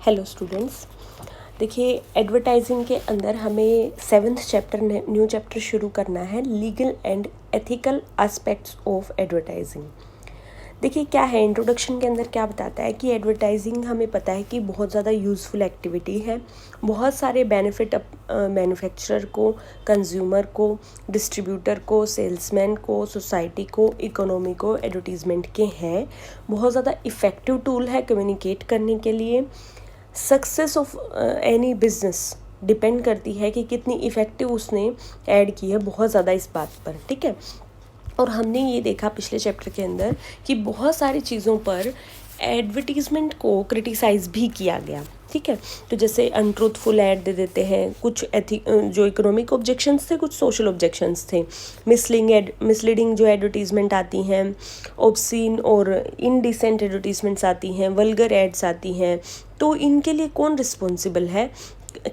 Hello students, देखिए advertising के अंदर हमें 7th चैप्टर न्यू चैप्टर शुरू करना है, legal and ethical aspects of advertising. देखिए क्या है, इंट्रोडक्शन के अंदर क्या बताता है कि एडवर्टाइजिंग हमें पता है कि बहुत ज़्यादा यूज़फुल एक्टिविटी है। बहुत सारे बेनिफिट मैन्युफैक्चरर को, कंज्यूमर को, डिस्ट्रीब्यूटर को, सेल्समैन को, सोसाइटी को, इकोनॉमी को एडवर्टीज़मेंट के हैं। बहुत ज़्यादा इफ़ेक्टिव टूल है कम्युनिकेट करने के लिए। Success of any business depend करती है कि कितनी इफ़ेक्टिव उसने ऐड की है, बहुत ज़्यादा इस बात पर, ठीक है। और हमने ये देखा पिछले चैप्टर के अंदर कि बहुत सारी चीज़ों पर एडवर्टीज़मेंट को क्रिटिसाइज़ भी किया गया, ठीक है। तो जैसे अनट्रूथफुल ऐड दे देते हैं, कुछ जो इकोनॉमिक ऑब्जेक्शंस थे, कुछ सोशल ऑब्जेक्शंस थे। मिसलीडिंग जो एडवर्टीज़मेंट आती हैं, ऑब्सीन और इनडिसेंट एडवर्टीज़मेंट्स आती हैं, वल्गर एड्स आती हैं। तो इनके लिए कौन रिस्पॉन्सिबल है,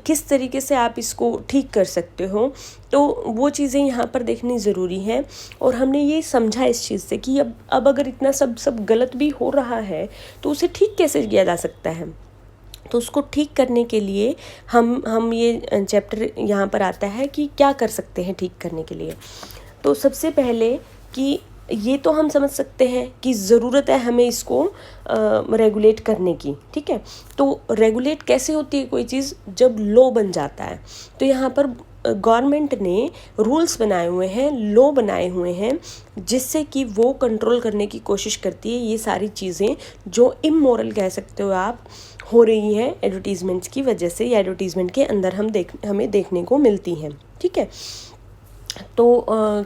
किस तरीके से आप इसको ठीक कर सकते हो, तो वो चीज़ें यहाँ पर देखनी ज़रूरी है। और हमने ये समझा इस चीज़ से कि अब अगर इतना सब गलत भी हो रहा है तो उसे ठीक कैसे किया जा सकता है। तो उसको ठीक करने के लिए हम ये चैप्टर यहाँ पर आता है कि क्या कर सकते हैं ठीक करने के लिए। तो सबसे पहले कि ये तो हम समझ सकते हैं कि ज़रूरत है हमें इसको रेगुलेट करने की, ठीक है। तो रेगुलेट कैसे होती है कोई चीज़, जब लॉ बन जाता है। तो यहाँ पर गवर्नमेंट ने रूल्स बनाए हुए हैं, लॉ बनाए हुए हैं, जिससे कि वो कंट्रोल करने की कोशिश करती है ये सारी चीज़ें जो इमोरल कह सकते हो आप, हो रही हैं एडवर्टीज़मेंट्स की वजह से, या एडवर्टीज़मेंट के अंदर हमें देखने को मिलती हैं, ठीक है। तो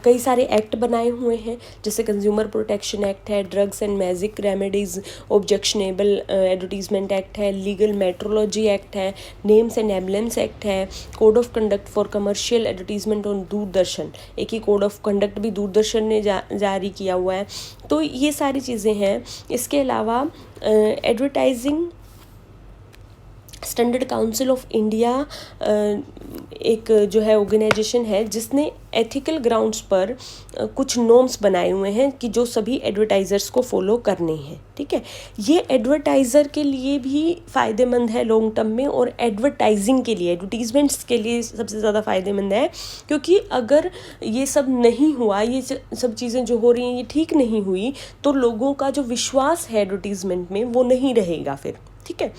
कई सारे एक्ट बनाए हुए हैं, जैसे कंज्यूमर प्रोटेक्शन एक्ट है, drugs and magic remedies objectionable advertisement act है, लीगल मेट्रोलॉजी एक्ट है, नेम्स एंड एम्बलेम्स एक्ट है, code of conduct for commercial advertisement on Doordarshan, एक ही कोड ऑफ कंडक्ट भी दूरदर्शन ने जारी किया हुआ है। तो ये सारी चीज़ें हैं। इसके अलावा advertising standard council of India एक जो है ऑर्गेनाइजेशन है, जिसने एथिकल ग्राउंड्स पर कुछ नॉर्म्स बनाए हुए हैं कि जो सभी एडवर्टाइज़र्स को फॉलो करने हैं, ठीक है। ये एडवर्टाइज़र के लिए भी फ़ायदेमंद है लॉन्ग टर्म में, और एडवर्टाइजिंग के लिए, एडवर्टीज़मेंट्स के लिए सबसे ज़्यादा फ़ायदेमंद है। क्योंकि अगर ये सब नहीं हुआ, ये सब चीज़ें जो हो रही हैं ये ठीक नहीं हुई, तो लोगों का जो विश्वास है एडवर्टीज़मेंट में वो नहीं रहेगा फिर, ठीक है।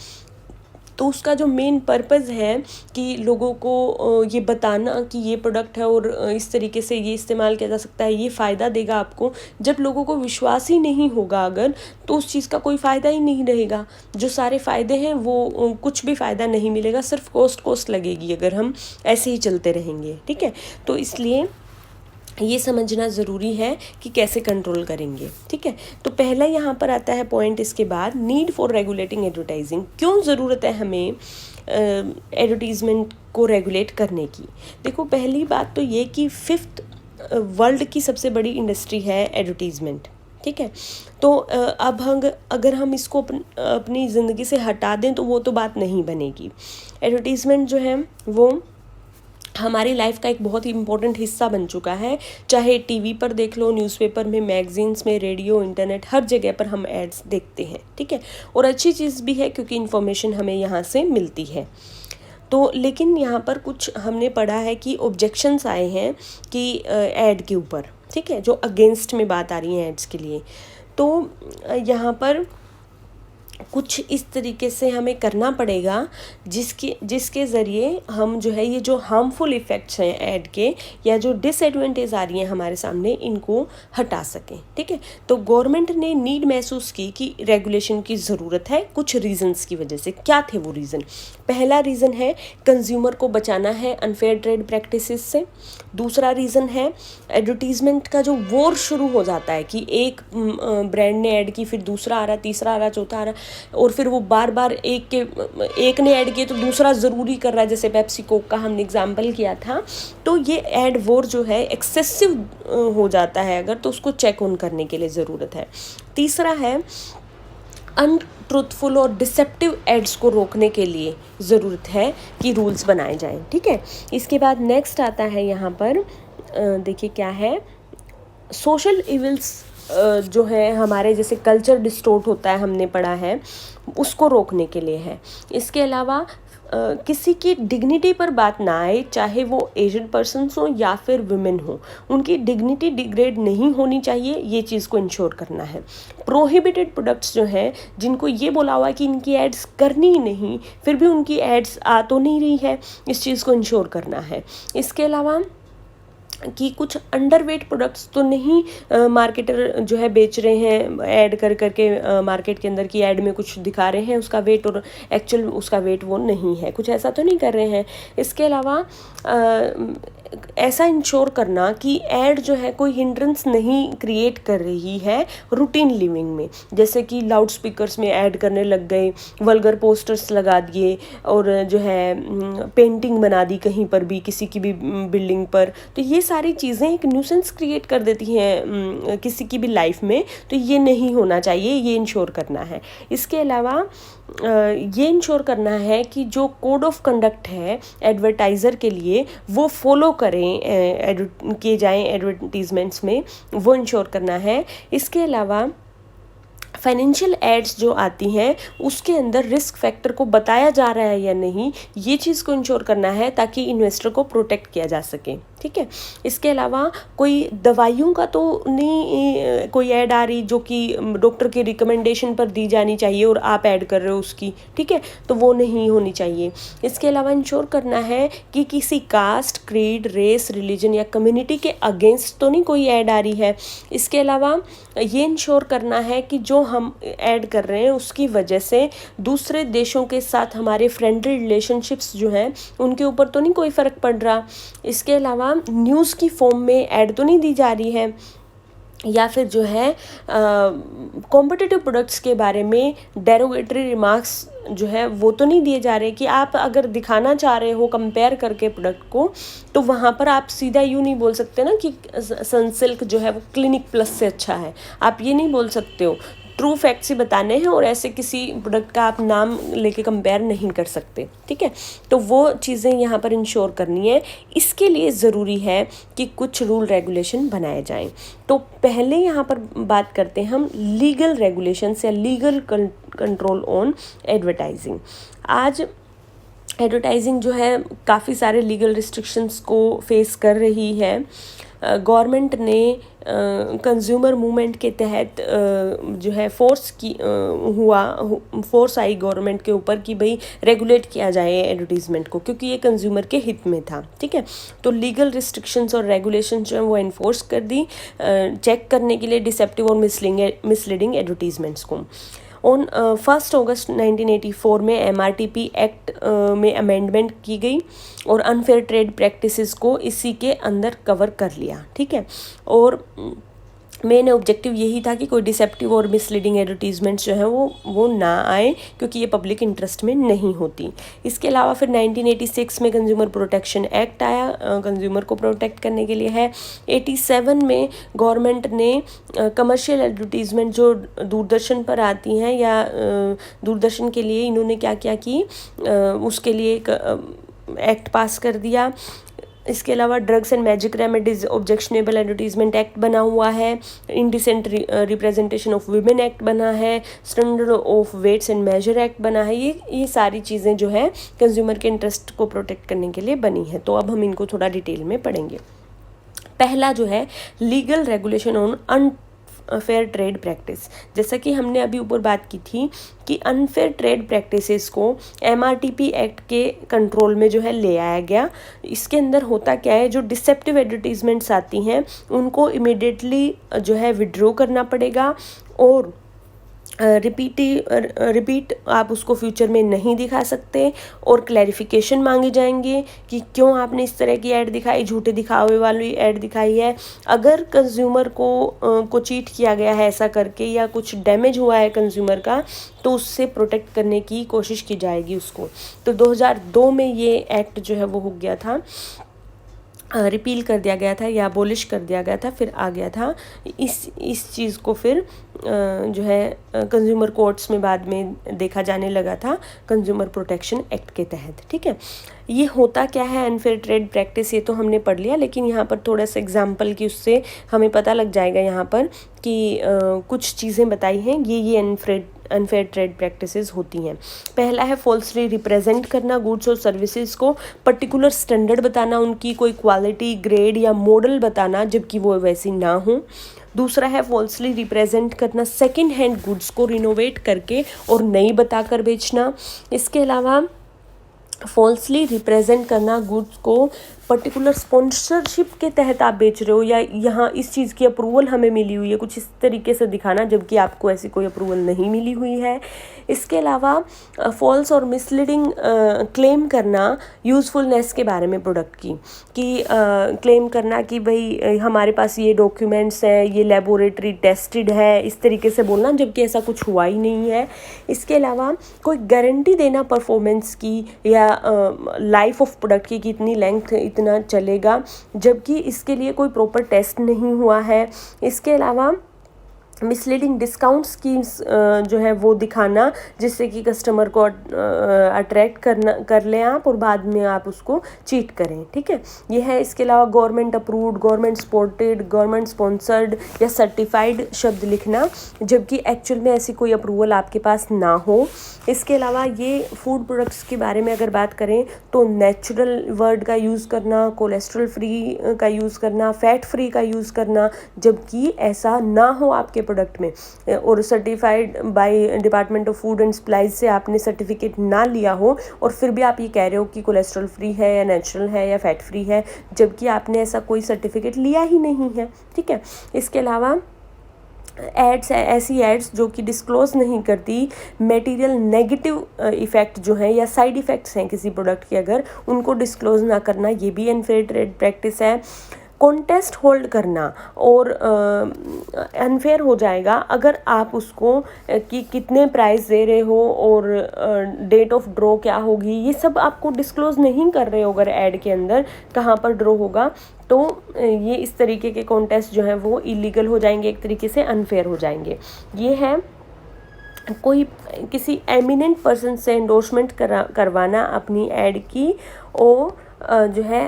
तो उसका जो मेन पर्पज़ है कि लोगों को ये बताना कि ये प्रोडक्ट है और इस तरीके से ये इस्तेमाल किया जा सकता है, ये फ़ायदा देगा आपको। जब लोगों को विश्वास ही नहीं होगा अगर, तो उस चीज़ का कोई फ़ायदा ही नहीं रहेगा। जो सारे फ़ायदे हैं वो कुछ भी फ़ायदा नहीं मिलेगा, सिर्फ कॉस्ट लगेगी अगर हम ऐसे ही चलते रहेंगे, ठीक है। तो इसलिए ये समझना ज़रूरी है कि कैसे कंट्रोल करेंगे, ठीक है। तो पहला यहाँ पर आता है पॉइंट, इसके बाद नीड फॉर रेगुलेटिंग एडवर्टाइजिंग। क्यों ज़रूरत है हमें एडवर्टीज़मेंट को रेगुलेट करने की। देखो पहली बात तो ये कि 5th वर्ल्ड की सबसे बड़ी इंडस्ट्री है एडवर्टीज़मेंट, ठीक है। तो अब अगर हम इसको अपनी ज़िंदगी से हटा दें तो वो तो बात नहीं बनेगी। एडवर्टीज़मेंट जो है वो हमारी लाइफ का एक बहुत ही इम्पोर्टेंट हिस्सा बन चुका है। चाहे टीवी पर देख लो, न्यूज़पेपर में, मैगजीन्स में, रेडियो, इंटरनेट, हर जगह पर हम एड्स देखते हैं, ठीक है। और अच्छी चीज़ भी है क्योंकि इन्फॉर्मेशन हमें यहाँ से मिलती है। तो लेकिन यहाँ पर कुछ हमने पढ़ा है कि ऑब्जेक्शंस आए हैं कि ऐड के ऊपर, ठीक है, जो अगेंस्ट में बात आ रही है एड्स के लिए। तो यहाँ पर कुछ इस तरीके से हमें करना पड़ेगा जिसके ज़रिए हम जो है ये जो हार्मफुल इफ़ेक्ट्स हैं ऐड के, या जो डिसएडवांटेज आ रही हैं हमारे सामने, इनको हटा सकें, ठीक है। तो गवर्नमेंट ने नीड महसूस की कि रेगुलेशन की ज़रूरत है कुछ रीज़न्स की वजह से। क्या थे वो रीज़न? पहला रीज़न है कंज्यूमर को बचाना है अनफेयर ट्रेड प्रैक्टिसेस से। दूसरा रीज़न है एडवर्टीज़मेंट का जो वॉर शुरू हो जाता है कि एक ब्रांड ने ऐड की, फिर दूसरा आ रहा, तीसरा आ रहा, चौथा आ रहा, और फिर वो बार बार एक ने ऐड किए तो दूसरा ज़रूरी कर रहा है, जैसे पेप्सी कोक का हमने एग्जाम्पल किया था। तो ये ऐड वॉर जो है एक्सेसिव हो जाता है अगर, तो उसको चेक ऑन करने के लिए ज़रूरत है। तीसरा है अनट्रूथफुल और डिसेप्टिव एड्स को रोकने के लिए ज़रूरत है कि रूल्स बनाए जाएं, ठीक है। इसके बाद नेक्स्ट आता है यहाँ पर देखिए क्या है, सोशल इविल्स जो है हमारे जैसे कल्चर डिस्टोर्ट होता है, हमने पढ़ा है, उसको रोकने के लिए है। इसके अलावा किसी की डिग्निटी पर बात ना आए, चाहे वो एजड पर्सन्स हो या फिर वुमेन हो, उनकी डिग्निटी डिग्रेड नहीं होनी चाहिए, ये चीज़ को इंश्योर करना है। प्रोहिबिटेड प्रोडक्ट्स जो हैं, जिनको ये बोला हुआ है कि इनकी एड्स करनी ही नहीं, फिर भी उनकी एड्स आ तो नहीं रही है, इस चीज़ को इंश्योर करना है। इसके अलावा कि कुछ अंडरवेट प्रोडक्ट्स तो नहीं मार्केटर जो है बेच रहे हैं, ऐड कर करके मार्केट के अंदर की ऐड में कुछ दिखा रहे हैं उसका वेट, और एक्चुअल उसका वेट वो नहीं है, कुछ ऐसा तो नहीं कर रहे हैं। इसके अलावा ऐसा इंश्योर करना कि ऐड जो है कोई हिंड्रेंस नहीं क्रिएट कर रही है रूटीन लिविंग में, जैसे कि लाउड स्पीकर्स में ऐड करने लग गए, वल्गर पोस्टर्स लगा दिए, और जो है पेंटिंग बना दी कहीं पर भी, किसी की भी बिल्डिंग पर। तो ये सारी चीज़ें एक न्यूसेंस क्रिएट कर देती हैं किसी की भी लाइफ में, तो ये नहीं होना चाहिए, ये इंश्योर करना है। इसके अलावा ये इंश्योर करना है कि जो कोड ऑफ कंडक्ट है एडवर्टाइज़र के लिए वो फॉलो करें, किए जाएं एडवर्टीज़मेंट्स में, वो इंश्योर करना है। इसके अलावा फाइनेंशियल एड्स जो आती हैं उसके अंदर रिस्क फैक्टर को बताया जा रहा है या नहीं, ये चीज़ को इंश्योर करना है ताकि इन्वेस्टर को प्रोटेक्ट किया जा सके। ठीक है। इसके अलावा कोई दवाइयों का तो नहीं कोई ऐड आ रही जो कि डॉक्टर के रिकमेंडेशन पर दी जानी चाहिए और आप ऐड कर रहे हो उसकी, ठीक है, तो वो नहीं होनी चाहिए। इसके अलावा इंश्योर करना है कि किसी कास्ट, क्रीड, रेस, रिलीजन या कम्युनिटी के अगेंस्ट तो नहीं कोई ऐड आ रही है। इसके अलावा ये इंश्योर करना है कि जो हम ऐड कर रहे हैं उसकी वजह से दूसरे देशों के साथ हमारे फ्रेंडली रिलेशनशिप्स जो हैं उनके ऊपर तो नहीं कोई फ़र्क पड़ रहा। इसके अलावा न्यूज़ की फॉर्म में ऐड तो नहीं दी जा रही है, या फिर जो है कॉम्पिटिटिव प्रोडक्ट्स के बारे में डेरोगेटरी रिमार्क्स जो है वो तो नहीं दिए जा रहे कि आप अगर दिखाना चाह रहे हो कंपेयर करके प्रोडक्ट को, तो वहाँ पर आप सीधा यूँ नहीं बोल सकते ना कि सनसिल्क जो है वो क्लिनिक प्लस से अच्छा है, आप ये नहीं बोल सकते हो। ट्रू फैक्ट्स ही बताने हैं और ऐसे किसी प्रोडक्ट का आप नाम लेके कंपेयर नहीं कर सकते, ठीक है। तो वो चीज़ें यहाँ पर इंश्योर करनी है। इसके लिए ज़रूरी है कि कुछ रूल रेगुलेशन बनाए जाएं। तो पहले यहाँ पर बात करते हैं हम लीगल रेगुलेशंस या लीगल कंट्रोल ऑन एडवर्टाइजिंग। आज एडवर्टाइजिंग जो है काफ़ी सारे लीगल रिस्ट्रिक्शंस को फेस कर रही है। गवर्नमेंट ने कंज्यूमर मूवमेंट के तहत जो है फोर्स आई गवर्नमेंट के ऊपर कि भाई रेगुलेट किया जाए एडवर्टीज़मेंट को, क्योंकि ये कंज्यूमर के हित में था, ठीक है। तो लीगल रिस्ट्रिक्शंस और रेगुलेशन जो है वो इन्फोर्स कर दी चेक करने के लिए डिसेप्टिव और मिसलीडिंग एडवर्टीज़मेंट्स को। ऑन 1 अगस्त 1984 में MRTP एक्ट में अमेंडमेंट की गई और अनफेयर ट्रेड प्रैक्टिसेस को इसी के अंदर कवर कर लिया, ठीक है। और मेन ऑब्जेक्टिव यही था कि कोई डिसेप्टिव और मिसलीडिंग एडवर्टीजमेंट्स जो हैं वो ना आए, क्योंकि ये पब्लिक इंटरेस्ट में नहीं होती। इसके अलावा फिर 1986 में कंज्यूमर प्रोटेक्शन एक्ट आया, कंज्यूमर को प्रोटेक्ट करने के लिए है। 87 में गवर्नमेंट ने कमर्शियल एडवर्टीजमेंट जो दूरदर्शन पर आती हैं या दूरदर्शन के लिए इन्होंने क्या क्या की उसके लिए एक एक्ट पास कर दिया। इसके अलावा drugs and magic remedies objectionable advertisement act बना हुआ है। Indecent representation of women act बना है। Standard of weights and measure act बना है। ये सारी चीज़ें जो है कंज्यूमर के इंटरेस्ट को प्रोटेक्ट करने के लिए बनी है। तो अब हम इनको थोड़ा डिटेल में पढ़ेंगे। पहला जो है legal regulation on unfair trade practice. जैसा कि हमने अभी ऊपर बात की थी कि अनफेयर ट्रेड प्रैक्टिसेस को MRTP एक्ट के कंट्रोल में जो है ले आया गया। इसके अंदर होता क्या है, जो डिसेप्टिव एडवर्टीजमेंट्स आती हैं उनको इमीडिएटली जो है विड्रॉ करना पड़ेगा और रिपीट आप उसको फ्यूचर में नहीं दिखा सकते, और क्लैरिफिकेशन मांगे जाएंगे कि क्यों आपने इस तरह की ऐड दिखाई, झूठे दिखावे वाली ऐड दिखाई है। अगर कंज्यूमर को चीट किया गया है ऐसा करके या कुछ डैमेज हुआ है कंज्यूमर का, तो उससे प्रोटेक्ट करने की कोशिश की जाएगी उसको। तो 2002 में ये एक्ट जो है वो हो गया था। रिपील कर दिया गया था या अबोलिश कर दिया गया था, फिर आ गया था इस चीज़ को फिर जो है कंज्यूमर कोर्ट्स में बाद में देखा जाने लगा था कंज्यूमर प्रोटेक्शन एक्ट के तहत। ठीक है, ये होता क्या है अनफेयर ट्रेड प्रैक्टिस, ये तो हमने पढ़ लिया, लेकिन यहाँ पर थोड़ा सा एग्जांपल की उससे हमें पता लग जाएगा यहाँ पर कि कुछ चीज़ें बताई हैं ये अनफेयर ट्रेड प्रैक्टिसेस होती हैं। पहला है फॉल्सली रिप्रेजेंट करना गुड्स और सर्विसेज को, पर्टिकुलर स्टैंडर्ड बताना, उनकी कोई क्वालिटी ग्रेड या मॉडल बताना जबकि वो वैसी ना हो। दूसरा है फॉल्सली रिप्रेजेंट करना सेकंड हैंड गुड्स को रिनोवेट करके और नई बताकर बेचना। इसके अलावा फॉल्सली रिप्रेजेंट करना गुड्स को पर्टिकुलर स्पॉन्सरशिप के तहत आप बेच रहे हो या यहाँ इस चीज़ की अप्रूवल हमें मिली हुई है, कुछ इस तरीके से दिखाना जबकि आपको ऐसी कोई अप्रूवल नहीं मिली हुई है। इसके अलावा फॉल्स और मिसलीडिंग क्लेम करना यूज़फुलनेस के बारे में प्रोडक्ट की, कि क्लेम करना कि भाई हमारे पास ये डॉक्यूमेंट्स हैं, ये लेबोरेटरी टेस्टेड है, इस तरीके से बोलना जबकि ऐसा कुछ हुआ ही नहीं है। इसके अलावा कोई गारंटी देना परफॉर्मेंस की या लाइफ ऑफ प्रोडक्ट की, कितनी लेंथ इतना चलेगा जबकि इसके लिए कोई प्रॉपर टेस्ट नहीं हुआ है। इसके अलावा मिसलीडिंग डिस्काउंट स्कीम्स जो है वो दिखाना जिससे कि कस्टमर को अट्रैक्ट कर लें आप और बाद में आप उसको चीट करें। ठीक है, ये है। इसके अलावा government approved, government supported, government sponsored या सर्टिफाइड शब्द लिखना जबकि एक्चुअल में ऐसी कोई अप्रूवल आपके पास ना हो। इसके अलावा ये फूड प्रोडक्ट्स के बारे में अगर बात करें तो नेचुरल वर्ड का यूज़ करना, कोलेस्ट्रॉल फ्री का यूज़ करना, फैट फ्री का यूज़ करना जबकि ऐसा ना हो आपके प्रोडक्ट में, और certified by department of food and supplies से आपने सर्टिफिकेट ना लिया हो और फिर भी आप ये कह रहे हो कि कोलेस्ट्रॉल फ्री है या नेचुरल है या फैट फ्री है जबकि आपने ऐसा कोई सर्टिफिकेट लिया ही नहीं है। ठीक है, इसके अलावा एड्स, ऐसी एड्स जो कि डिस्क्लोज नहीं करती मटेरियल नेगेटिव इफ़ेक्ट जो हैं या साइड इफ़ेक्ट्स हैं किसी प्रोडक्ट के, अगर उनको डिस्क्लोज ना करना, ये भी अनफेयर ट्रेड प्रैक्टिस है। कॉन्टेस्ट होल्ड करना और अनफेयर हो जाएगा अगर आप उसको कि कितने प्राइस दे रहे हो और डेट ऑफ ड्रॉ क्या होगी, ये सब आपको डिस्क्लोज नहीं कर रहे हो अगर ऐड के अंदर कहाँ पर ड्रॉ होगा, तो ये इस तरीके के कॉन्टेस्ट जो हैं वो इलीगल हो जाएंगे, एक तरीके से अनफेयर हो जाएंगे। ये है कोई किसी एमिनेंट पर्सन से एंडोर्समेंट करवाना अपनी ऐड की और जो है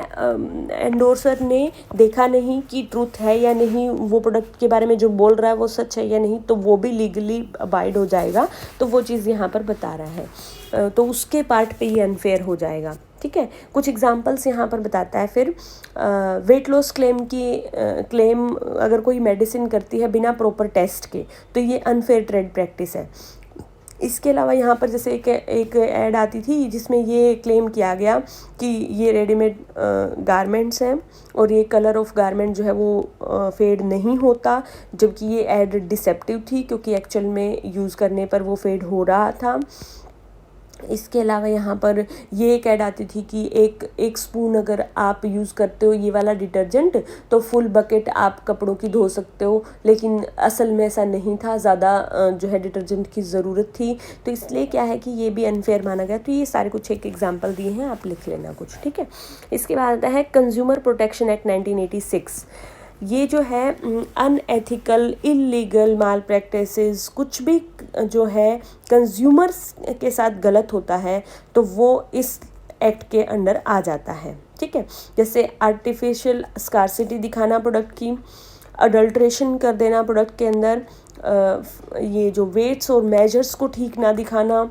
एंडोर्सर ने देखा नहीं कि ट्रूथ है या नहीं, वो प्रोडक्ट के बारे में जो बोल रहा है वो सच है या नहीं, तो वो भी लीगली अबाइड हो जाएगा, तो वो चीज़ यहाँ पर बता रहा है, तो उसके पार्ट पे ये अनफेयर हो जाएगा। ठीक है, कुछ एग्जांपल्स यहाँ पर बताता है फिर वेट लॉस क्लेम अगर कोई मेडिसिन करती है बिना प्रॉपर टेस्ट के तो ये अनफेयर ट्रेड प्रैक्टिस है। इसके अलावा यहाँ पर जैसे एक ऐड आती थी जिसमें ये क्लेम किया गया कि ये रेडीमेड गारमेंट्स हैं और ये कलर ऑफ गारमेंट जो है वो फेड नहीं होता जबकि ये ऐड डिसेप्टिव थी क्योंकि एक्चुअल में यूज़ करने पर वो फेड हो रहा था। इसके अलावा यहाँ पर ये एक ऐड आती थी कि एक स्पून अगर आप यूज़ करते हो ये वाला डिटर्जेंट तो फुल बकेट आप कपड़ों की धो सकते हो, लेकिन असल में ऐसा नहीं था, ज़्यादा जो है डिटर्जेंट की ज़रूरत थी, तो इसलिए क्या है कि ये भी अनफेयर माना गया। तो ये सारे कुछ एक एग्जांपल दिए हैं, आप लिख लेना कुछ। ठीक है, इसके बाद आता है कंज्यूमर प्रोटेक्शन एक्ट 1986। ये जो है अनएथिकल, इलीगल माल प्रैक्टिसेस, कुछ भी जो है कंज्यूमर्स के साथ गलत होता है तो वो इस एक्ट के अंडर आ जाता है। ठीक है, जैसे आर्टिफिशियल स्कार्सिटी दिखाना प्रोडक्ट की, अडल्ट्रेशन कर देना प्रोडक्ट के अंदर, ये जो वेट्स और मेजर्स को ठीक ना दिखाना,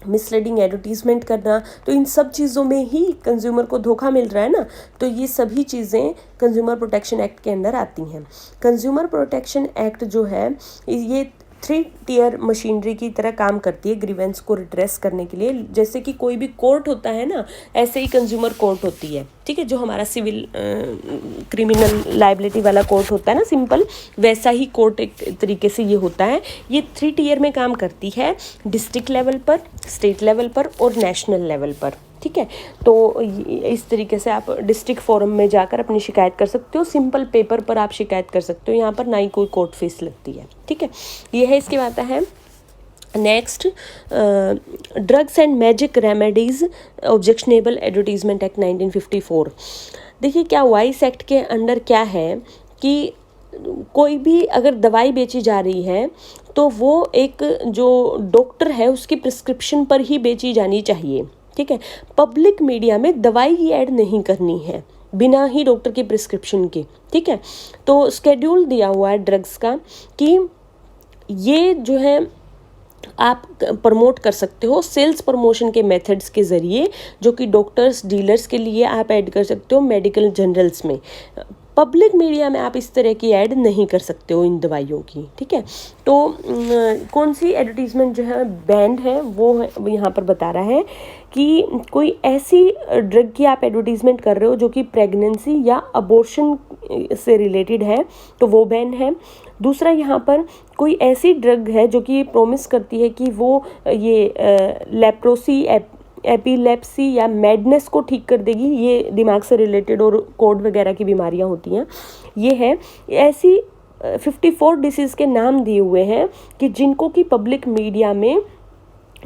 मिसलीडिंग एडवर्टीजमेंट करना, तो इन सब चीज़ों में ही कंज्यूमर को धोखा मिल रहा है ना, तो ये सभी चीज़ें कंज्यूमर प्रोटेक्शन एक्ट के अंदर आती हैं। कंज्यूमर प्रोटेक्शन एक्ट जो है ये 3 टियर मशीनरी की तरह काम करती है ग्रीवेंस को रिड्रेस करने के लिए। जैसे कि कोई भी कोर्ट होता है ना, ऐसे ही कंज्यूमर कोर्ट होती है। ठीक है, जो हमारा सिविल क्रिमिनल लाइबिलिटी वाला कोर्ट होता है ना सिंपल, वैसा ही कोर्ट एक तरीके से ये होता है। ये 3 टियर में काम करती है, डिस्ट्रिक्ट लेवल पर, स्टेट लेवल पर और नेशनल लेवल पर। ठीक है, तो इस तरीके से आप डिस्ट्रिक्ट फोरम में जाकर अपनी शिकायत कर सकते हो, सिंपल पेपर पर आप शिकायत कर सकते हो, यहाँ पर ना ही कोई कोर्ट फीस लगती है। ठीक है, ये है। इसके बाद है next drugs and magic remedies objectionable advertisement act 1954। देखिए क्या हुआ इस एक्ट के अंडर क्या है कि कोई भी अगर दवाई बेची जा रही है तो वो एक जो डॉक्टर है उसकी प्रिस्क्रिप्शन पर ही बेची जानी चाहिए, ठीक है। पब्लिक मीडिया में दवाई की ऐड नहीं करनी है बिना ही डॉक्टर की प्रिस्क्रिप्शन के, ठीक है। तो स्केड्यूल दिया हुआ है ड्रग्स का कि ये जो है आप प्रमोट कर सकते हो सेल्स प्रमोशन के मेथड्स के ज़रिए, जो कि डॉक्टर्स डीलर्स के लिए आप ऐड कर सकते हो मेडिकल जर्नल्स में। पब्लिक मीडिया में आप इस तरह की ऐड नहीं कर सकते हो इन दवाइयों की, ठीक है। तो कौन सी एडवर्टीज़मेंट जो है बैंड है वो यहाँ पर बता रहा है कि कोई ऐसी ड्रग की आप एडवर्टीज़मेंट कर रहे हो जो कि प्रेगनेंसी या अबॉर्शन से रिलेटेड है तो वो बैन है। दूसरा यहाँ पर कोई ऐसी ड्रग है जो कि प्रॉमिस करती है कि वो ये लेप्रोसी एपिलेप्सी या मैडनेस को ठीक कर देगी, ये दिमाग से रिलेटेड और कोड वगैरह की बीमारियां होती हैं, ये है। ऐसी 54 डिसीज़ के नाम दिए हुए हैं कि जिनको कि पब्लिक मीडिया में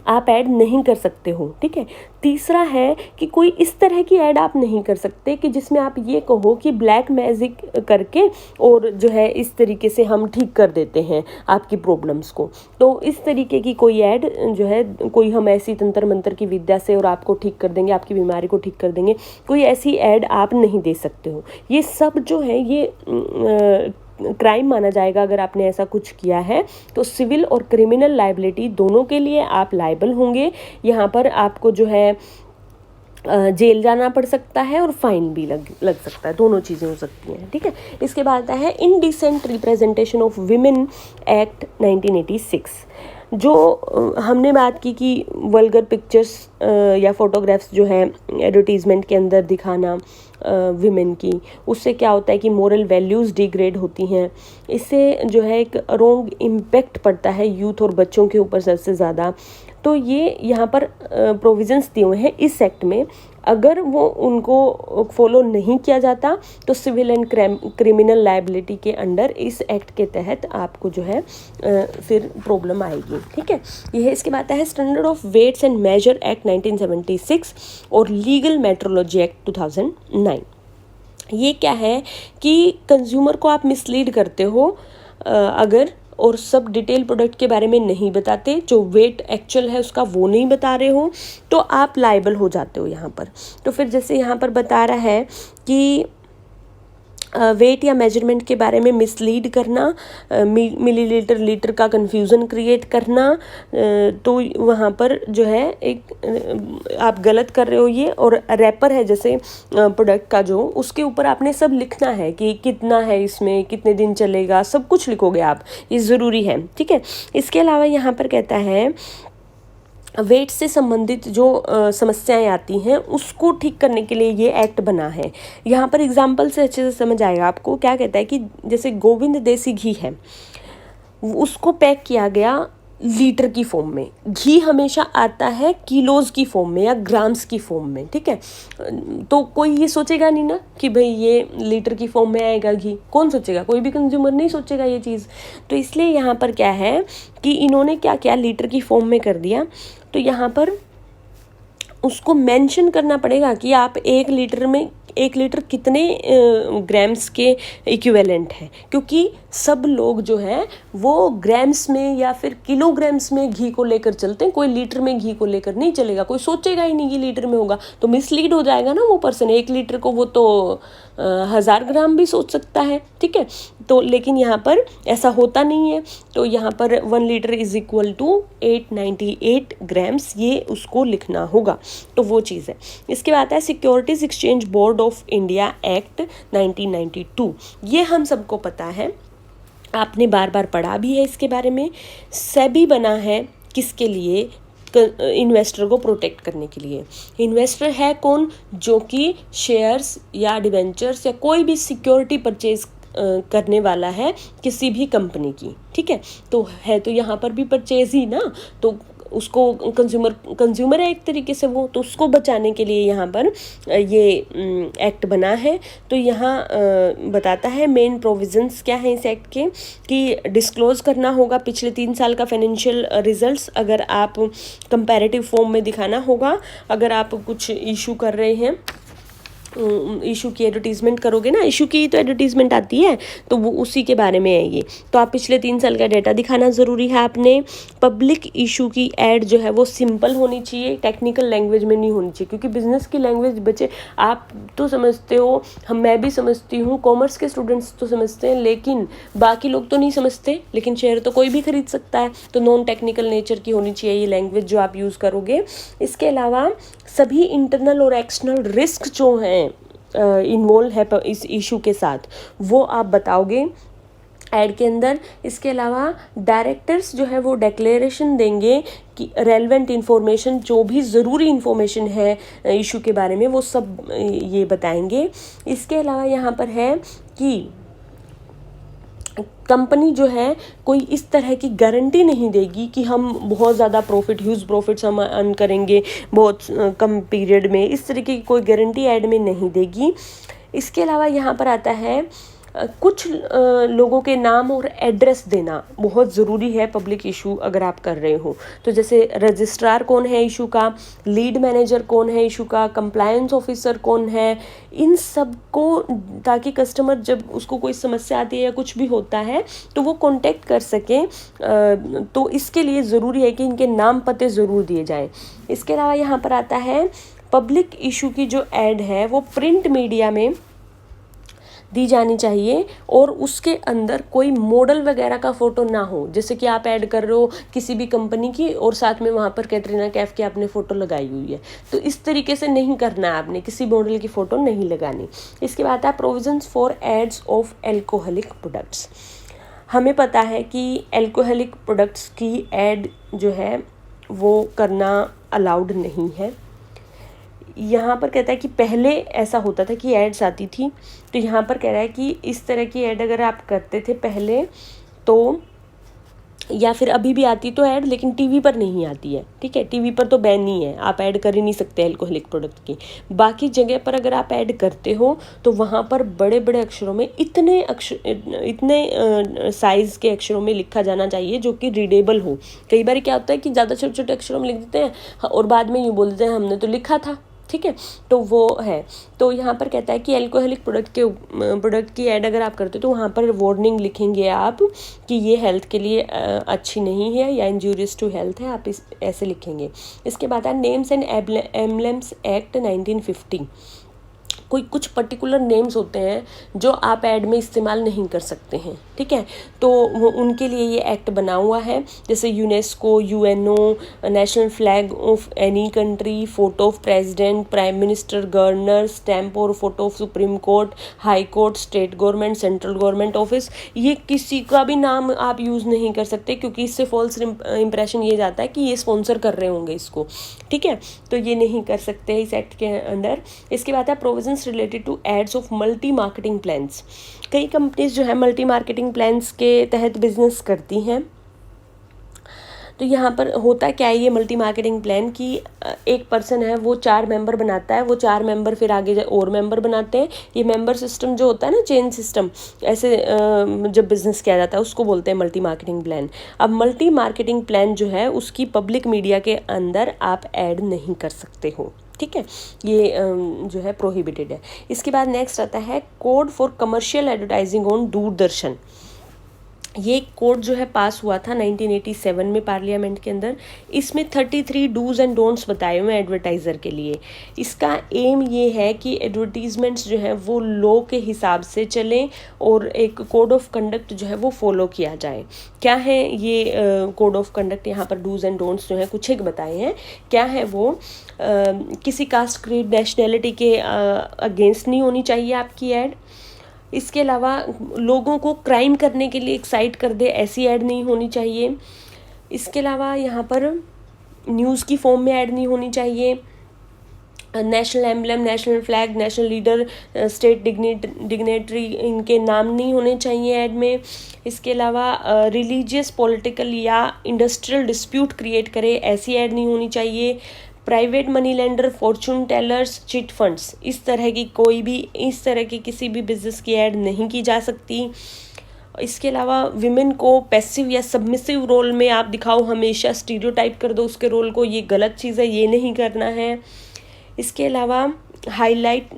आप ऐड नहीं कर सकते हो, ठीक है। तीसरा है कि कोई इस तरह की ऐड आप नहीं कर सकते कि जिसमें आप ये कहो कि ब्लैक मैजिक करके और जो है इस तरीके से हम ठीक कर देते हैं आपकी प्रॉब्लम्स को। तो इस तरीके की कोई ऐड जो है, कोई हम ऐसी तंत्र मंत्र की विद्या से और आपको ठीक कर देंगे, आपकी बीमारी को ठीक कर देंगे, कोई ऐसी ऐड आप नहीं दे सकते हो। ये सब जो है ये क्राइम माना जाएगा अगर आपने ऐसा कुछ किया है। तो सिविल और क्रिमिनल लाइबिलिटी दोनों के लिए आप लाइबल होंगे। यहाँ पर आपको जो है जेल जाना पड़ सकता है और फाइन भी लग सकता है, दोनों चीज़ें हो सकती हैं, ठीक है। इसके बाद आता है indecent representation of women act 1986। जो हमने बात की कि वल्गर पिक्चर्स या फोटोग्राफ्स जो है एडवर्टीज़मेंट के अंदर दिखाना विमेन की, उससे क्या होता है कि मोरल वैल्यूज़ डिग्रेड होती हैं। इससे जो है एक रॉन्ग इम्पैक्ट पड़ता है यूथ और बच्चों के ऊपर सबसे ज़्यादा। तो ये यहाँ पर प्रोविजंस दिए हुए हैं इस एक्ट में। अगर वो उनको फॉलो नहीं किया जाता तो सिविल एंड क्रिमिनल लाइबिलिटी के अंडर इस एक्ट के तहत आपको जो है फिर प्रॉब्लम आएगी, ठीक है। ये है। इसके बाद है standard of weights and measure act 1976 और लीगल मेट्रोलॉजी एक्ट 2009। ये क्या है कि कंज्यूमर को आप मिसलीड करते हो अगर और सब डिटेल प्रोडक्ट के बारे में नहीं बताते, जो वेट एक्चुअल है उसका वो नहीं बता रहे हो, तो आप लाइबल हो जाते हो यहाँ पर। तो फिर जैसे यहाँ पर बता रहा है कि वेट या मेजरमेंट के बारे में मिसलीड करना, मिलीलीटर लीटर का कंफ्यूजन क्रिएट करना, तो वहाँ पर जो है एक आप गलत कर रहे हो ये। और रैपर है जैसे प्रोडक्ट का जो, उसके ऊपर आपने सब लिखना है कि कितना है इसमें, कितने दिन चलेगा, सब कुछ लिखोगे आप, ये ज़रूरी है, ठीक है। इसके अलावा यहाँ पर कहता है वेट से संबंधित जो समस्याएं आती हैं उसको ठीक करने के लिए ये एक्ट बना है। यहाँ पर एग्जाम्पल से अच्छे से समझ आएगा आपको। क्या कहता है कि जैसे गोविंद देसी घी है, उसको पैक किया गया लीटर की फॉर्म में। घी हमेशा आता है किलोज की फॉर्म में या ग्राम्स की फॉर्म में, ठीक है। तो कोई ये सोचेगा नहीं ना कि भाई ये लीटर की फॉर्म में आएगा घी, कौन सोचेगा? कोई भी कंज्यूमर नहीं सोचेगा ये चीज़। तो इसलिए यहाँ पर क्या है कि इन्होंने क्या किया, लीटर की फॉर्म में कर दिया। तो यहाँ पर उसको मेंशन करना पड़ेगा कि आप 1 लीटर कितने ग्राम्स के इक्विवेलेंट है, क्योंकि सब लोग जो है वो ग्राम्स में या फिर किलोग्राम्स में घी को लेकर चलते हैं, कोई लीटर में घी को लेकर नहीं चलेगा। कोई सोचेगा ही नहीं कि लीटर में होगा, तो मिसलीड हो जाएगा ना वो पर्सन। 1 लीटर को वो तो 1000 ग्राम भी सोच सकता है, ठीक है। तो लेकिन यहाँ पर ऐसा होता नहीं है। तो यहाँ पर 1 litre is equal to 898 grams, ये उसको लिखना होगा। तो वो चीज़ है। इसके बाद है securities exchange board of India act 1992। ये हम सबको पता है, आपने बार बार पढ़ा भी है इसके बारे में। सेबी बना है किसके लिए? इन्वेस्टर को प्रोटेक्ट करने के लिए। इन्वेस्टर है कौन? जो कि शेयर्स या डिवेंचर्स या कोई भी सिक्योरिटी परचेज करने वाला है किसी भी कंपनी की, ठीक है। तो है तो यहाँ पर भी परचेज ही ना, तो उसको कंज्यूमर है एक तरीके से वो, तो उसको बचाने के लिए यहाँ पर ये एक्ट बना है। तो यहाँ बताता है मेन प्रोविजंस क्या है इस एक्ट के, कि डिस्क्लोज़ करना होगा पिछले 3 साल का फाइनेंशियल रिजल्ट्स, अगर आप कंपैरेटिव फॉर्म में दिखाना होगा, अगर आप कुछ इशू कर रहे हैं इशू की एडवर्टीज़मेंट करोगे ना, इशू की तो एडवर्टीज़मेंट आती है, तो वो उसी के बारे में है ये। तो आप पिछले 3 साल का डाटा दिखाना ज़रूरी है आपने। पब्लिक इशू की ऐड जो है वो सिंपल होनी चाहिए, टेक्निकल लैंग्वेज में नहीं होनी चाहिए, क्योंकि बिजनेस की लैंग्वेज बच्चे आप तो समझते हो, मैं भी समझती हूँ, कॉमर्स के स्टूडेंट्स तो समझते हैं, लेकिन बाकी लोग तो नहीं समझते। लेकिन शेयर तो कोई भी खरीद सकता है, तो नॉन टेक्निकल नेचर की होनी चाहिए ये लैंग्वेज जो आप यूज़ करोगे। इसके अलावा सभी इंटरनल और एक्सटर्नल रिस्क जो हैं इन्वॉल्व है इस इशू के साथ, वो आप बताओगे ऐड के अंदर। इसके अलावा डायरेक्टर्स जो है वो डिक्लेरेशन देंगे कि रेलेवेंट इन्फॉर्मेशन, जो भी ज़रूरी इन्फॉर्मेशन है इशू के बारे में, वो सब ये बताएंगे। इसके अलावा यहाँ पर है कि कंपनी जो है कोई इस तरह की गारंटी नहीं देगी कि हम बहुत ज़्यादा ह्यूज प्रॉफिट्स हम अर्न करेंगे बहुत कम पीरियड में, इस तरीके की कोई गारंटी ऐड में नहीं देगी। इसके अलावा यहाँ पर आता है कुछ लोगों के नाम और एड्रेस देना बहुत ज़रूरी है पब्लिक इशू अगर आप कर रहे हो। तो जैसे रजिस्ट्रार कौन है इशू का, लीड मैनेजर कौन है इशू का, कंप्लायंस ऑफिसर कौन है, इन सब को, ताकि कस्टमर जब उसको कोई समस्या आती है या कुछ भी होता है तो वो कांटेक्ट कर सके। तो इसके लिए ज़रूरी है कि इनके नाम पते ज़रूर दिए जाएँ। इसके अलावा यहाँ पर आता है पब्लिक इशू की जो ऐड है वो प्रिंट मीडिया में दी जानी चाहिए, और उसके अंदर कोई मॉडल वगैरह का फ़ोटो ना हो। जैसे कि आप ऐड कर रहे हो किसी भी कंपनी की और साथ में वहाँ पर कैटरीना कैफ की आपने फ़ोटो लगाई हुई है, तो इस तरीके से नहीं करना है, आपने किसी मॉडल की फ़ोटो नहीं लगानी। इसके बाद है provisions for ads of alcoholic products. हमें पता है कि एल्कोहलिक प्रोडक्ट्स की ऐड जो है वो करना अलाउड नहीं है। यहाँ पर कहता है कि पहले ऐसा होता था कि एड्स आती थी, तो यहाँ पर कह रहा है कि इस तरह की ऐड अगर आप करते थे पहले, तो या फिर अभी भी आती तो ऐड, लेकिन टीवी पर नहीं आती है, ठीक है, टीवी पर तो बैन नहीं है, आप ऐड कर ही नहीं सकते अल्कोहलिक प्रोडक्ट की। बाकी जगह पर अगर आप ऐड करते हो तो वहाँ पर बड़े बड़े अक्षरों में इतने साइज़ के अक्षरों में लिखा जाना चाहिए जो कि रीडेबल हो। कई बार क्या होता है कि ज़्यादा छोटे छोटे अक्षरों में लिख देते हैं और बाद में यूँ बोल देते हैं हमने तो लिखा था, ठीक है, तो वो है। तो यहाँ पर कहता है कि अल्कोहलिक प्रोडक्ट की ऐड अगर आप करते हो तो वहाँ पर वार्निंग लिखेंगे आप कि ये हेल्थ के लिए अच्छी नहीं है या इंजूरियस टू हेल्थ है, आप ऐसे लिखेंगे। इसके बाद है नेम्स एंड एम्बलम्स एक्ट 1950। कोई कुछ पर्टिकुलर नेम्स होते हैं जो आप ऐड में इस्तेमाल नहीं कर सकते हैं, ठीक है, तो वो उनके लिए ये एक्ट बना हुआ है। जैसे UNESCO, UNO, national flag of any country, photo of president, prime minister, governor, stamp और photo of supreme court, high court, state government, central government office, ये किसी का भी नाम आप यूज़ नहीं कर सकते, क्योंकि इससे फॉल्स इंप्रेशन ये जाता है कि ये स्पॉन्सर कर रहे होंगे इसको, ठीक है, तो ये नहीं कर सकते इस एक्ट के अंदर। इसके बाद है provision related to ads of multi marketing plans. कई कंपनीज जो है मल्टी मार्केटिंग प्लान्स के तहत बिजनेस करती हैं। तो यहाँ पर होता क्या है ये मल्टी मार्केटिंग प्लान की, एक पर्सन है वो 4 मेंबर बनाता है, वो 4 मेंबर फिर आगे और मेंबर बनाते हैं। ये मेंबर सिस्टम जो होता है ना, चेन सिस्टम, ऐसे जब बिजनेस किया जाता है उसको बोलते हैं मल्टी मार्केटिंग प्लान। अब मल्टी मार्केटिंग प्लान जो है उसकी पब्लिक मीडिया के अंदर आप ऐड नहीं कर सकते हो, ठीक है, ये जो है प्रोहिबिटेड है। इसके बाद नेक्स्ट आता है code for commercial advertising on Doordarshan. ये कोड जो है पास हुआ था 1987 में पार्लियामेंट के अंदर। इसमें 33 डूज एंड डोंट्स बताए हुए हैं एडवर्टाइज़र के लिए। इसका एम ये है कि एडवर्टीज़मेंट्स जो है वो लॉ के हिसाब से चलें और एक कोड ऑफ कंडक्ट जो है वो फॉलो किया जाए। क्या है ये कोड ऑफ कंडक्ट, यहाँ पर डूज एंड डोंट्स जो है कुछ एक बताए हैं। क्या है वो, किसी कास्ट, क्रीड, नेशनैलिटी के अगेंस्ट नहीं होनी चाहिए आपकी ऐड। इसके अलावा लोगों को क्राइम करने के लिए एक्साइट कर दे ऐसी ऐड नहीं होनी चाहिए। इसके अलावा यहाँ पर न्यूज़ की फॉर्म में ऐड नहीं होनी चाहिए। National emblem, national flag, national leader, state dignitary, इनके नाम नहीं होने चाहिए ऐड में। इसके अलावा रिलीजियस, पॉलिटिकल या इंडस्ट्रियल डिस्प्यूट क्रिएट करे ऐसी ऐड नहीं होनी चाहिए। Private money lender, fortune tellers, chit funds, इस तरह की कोई भी, इस तरह की किसी भी बिजनेस की ऐड नहीं की जा सकती। इसके अलावा विमेन को पैसिव या सबमिसिव रोल में आप दिखाओ, हमेशा स्टीरियोटाइप कर दो उसके रोल को, ये गलत चीज़ है, ये नहीं करना है। इसके अलावा हाईलाइट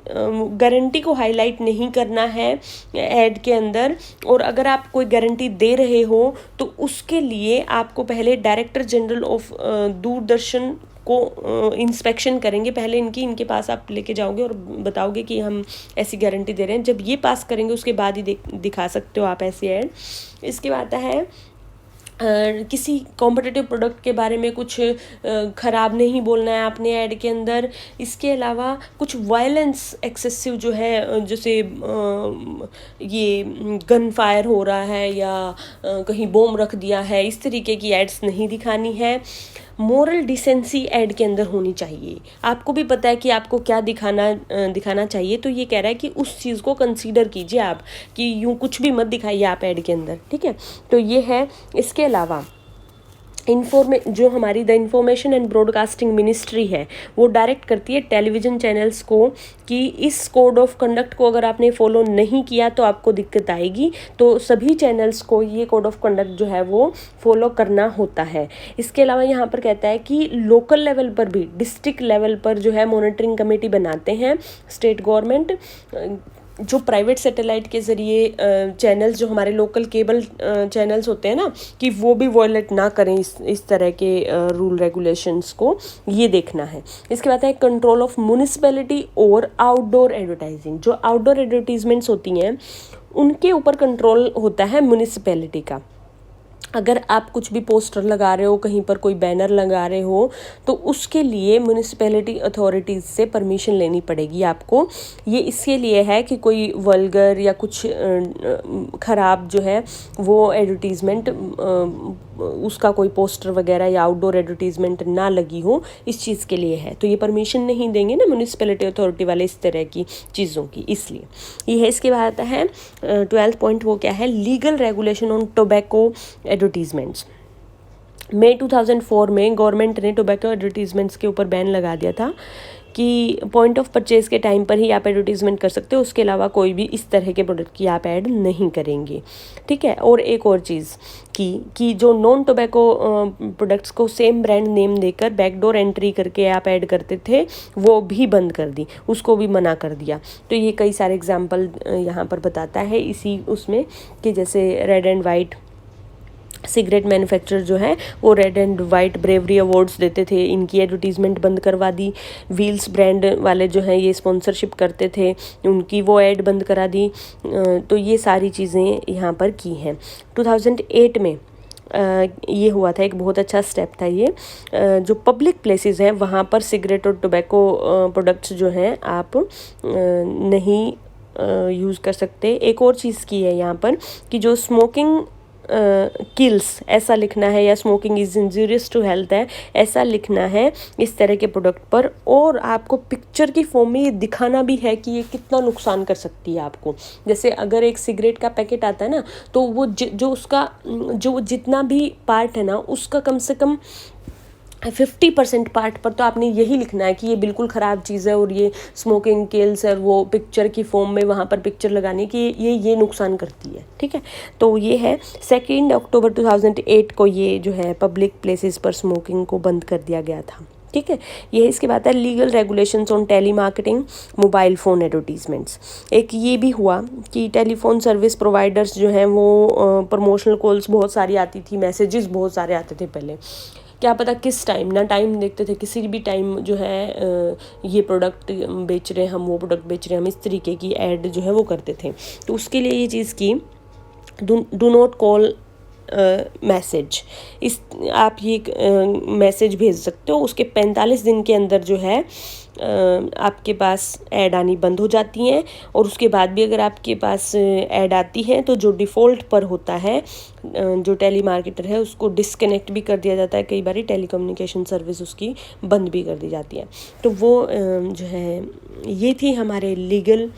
गारंटी को हाईलाइट नहीं करना है ऐड के अंदर। और अगर आप कोई गारंटी दे रहे हो तो उसके लिए आपको पहले डायरेक्टर जनरल ऑफ दूरदर्शन को इंस्पेक्शन करेंगे। पहले इनके पास आप लेके जाओगे और बताओगे कि हम ऐसी गारंटी दे रहे हैं। जब ये पास करेंगे उसके बाद ही दिखा सकते हो आप ऐसी ऐड। इसके बाद आता है किसी कॉम्पिटिटिव प्रोडक्ट के बारे में कुछ ख़राब नहीं बोलना है आपने ऐड के अंदर। इसके अलावा कुछ वायलेंस एक्सेसिव जो है, जैसे ये गन फायर हो रहा है या कहीं बम रख दिया है, इस तरीके की एड्स नहीं दिखानी है। मोरल डिसेंसी ऐड के अंदर होनी चाहिए। आपको भी पता है कि आपको क्या दिखाना चाहिए, तो ये कह रहा है कि उस चीज़ को कंसीडर कीजिए आप, कि यूँ कुछ भी मत दिखाइए आप ऐड के अंदर, ठीक है। तो ये है। इसके अलावा जो हमारी the information and broadcasting ministry है, वो डायरेक्ट करती है टेलीविज़न चैनल्स को कि इस कोड ऑफ कंडक्ट को अगर आपने फॉलो नहीं किया तो आपको दिक्कत आएगी। तो सभी चैनल्स को ये कोड ऑफ कंडक्ट जो है वो फॉलो करना होता है। इसके अलावा यहाँ पर कहता है कि लोकल लेवल पर भी, डिस्ट्रिक्ट लेवल पर जो है मॉनिटरिंग कमेटी बनाते हैं स्टेट गवर्नमेंट। जो प्राइवेट सैटेलाइट के ज़रिए चैनल्स, जो हमारे लोकल केबल चैनल्स होते हैं ना, कि वो भी वॉयलेट ना करें इस तरह के रूल रेगुलेशंस को, ये देखना है। इसके बाद है कंट्रोल ऑफ म्यूनिसिपैलिटी और आउटडोर एडवर्टाइजिंग। जो आउटडोर एडवर्टीजमेंट्स होती हैं उनके ऊपर कंट्रोल होता है म्यूनिसिपैलिटी का। अगर आप कुछ भी पोस्टर लगा रहे हो, कहीं पर कोई बैनर लगा रहे हो, तो उसके लिए म्यूनिसिपैलिटी अथॉरिटीज़ से परमिशन लेनी पड़ेगी आपको। ये इसके लिए है कि कोई वल्गर या कुछ ख़राब जो है वो एडवर्टीज़मेंट, उसका कोई पोस्टर वगैरह या आउटडोर एडवर्टीज़मेंट ना लगी हो, इस चीज़ के लिए है। तो ये परमिशन नहीं देंगे ना म्यूनिसिपैलिटी अथॉरिटी वाले इस तरह की चीज़ों की, इसलिए ये है। इसके बाद आता है 12th पॉइंट, वो क्या है, legal regulation on tobacco advertisements. मई 2004 में गवर्नमेंट ने टोबैको एडवर्टीजमेंट्स के ऊपर बैन लगा दिया था कि पॉइंट ऑफ परचेज के टाइम पर ही आप एडवर्टीजमेंट कर सकते हो, उसके अलावा कोई भी इस तरह के प्रोडक्ट की आप ऐड नहीं करेंगे, ठीक है। और एक और चीज़ कि जो नॉन टोबैको प्रोडक्ट्स को सेम ब्रांड नेम देकर बैकडोर एंट्री करके आप ऐड करते थे, वो भी बंद कर दी, उसको भी मना कर दिया। तो ये कई सारे एग्जाम्पल यहाँ पर बताता है इसी उसमें, कि जैसे red and white cigarette manufacturer जो है वो red and white bravery awards देते थे, इनकी एडवर्टीज़मेंट बंद करवा दी। व्हील्स ब्रांड वाले जो हैं ये स्पॉन्सरशिप करते थे, उनकी वो ऐड बंद करा दी। तो ये सारी चीज़ें यहाँ पर की हैं। 2008 में ये हुआ था, एक बहुत अच्छा स्टेप था ये। जो पब्लिक प्लेसेस हैं वहाँ पर सिगरेट और टोबैको प्रोडक्ट्स जो हैं आप नहीं यूज़ कर सकते। एक और चीज़ की है यहाँ पर कि जो स्मोकिंग किल्स ऐसा लिखना है, या smoking is injurious to health है, ऐसा लिखना है इस तरह के प्रोडक्ट पर। और आपको पिक्चर की फॉर्म में ये दिखाना भी है कि ये कितना नुकसान कर सकती है आपको। जैसे अगर एक सिगरेट का पैकेट आता है ना, तो वो जो जितना भी पार्ट है ना, उसका कम से कम 50% पार्ट पर तो आपने यही लिखना है कि ये बिल्कुल ख़राब चीज़ है और ये स्मोकिंग किल्स है, वो पिक्चर की फॉर्म में वहाँ पर पिक्चर लगाने की ये नुकसान करती है, ठीक है। तो ये है 2 अक्टूबर 2008 को ये जो है पब्लिक प्लेसेस पर स्मोकिंग को बंद कर दिया गया था, ठीक है। ये इसके बाद है legal regulations on tele marketing mobile phone advertisements. एक ये भी हुआ कि टेलीफोन सर्विस प्रोवाइडर्स जो हैं वो प्रमोशनल कॉल्स बहुत सारी आती थी, मैसेजेस बहुत सारे आते थे पहले, क्या पता किस टाइम, ना टाइम देखते थे, किसी भी टाइम जो है ये प्रोडक्ट बेच रहे हैं हम, वो प्रोडक्ट बेच रहे हैं हम, इस तरीके की ऐड जो है वो करते थे। तो उसके लिए ये चीज़ की डू नॉट कॉल मैसेज, इस आप ये मैसेज भेज सकते हो, उसके 45 दिन के अंदर जो है आपके पास ऐड आनी बंद हो जाती हैं। और उसके बाद भी अगर आपके पास ऐड आती है तो जो डिफ़ॉल्ट पर होता है, जो टेली मार्केटर है उसको डिस्कनेक्ट भी कर दिया जाता है, कई बार टेलीकम्युनिकेशन सर्विस उसकी बंद भी कर दी जाती है। तो वो जो है ये थी हमारे लीगल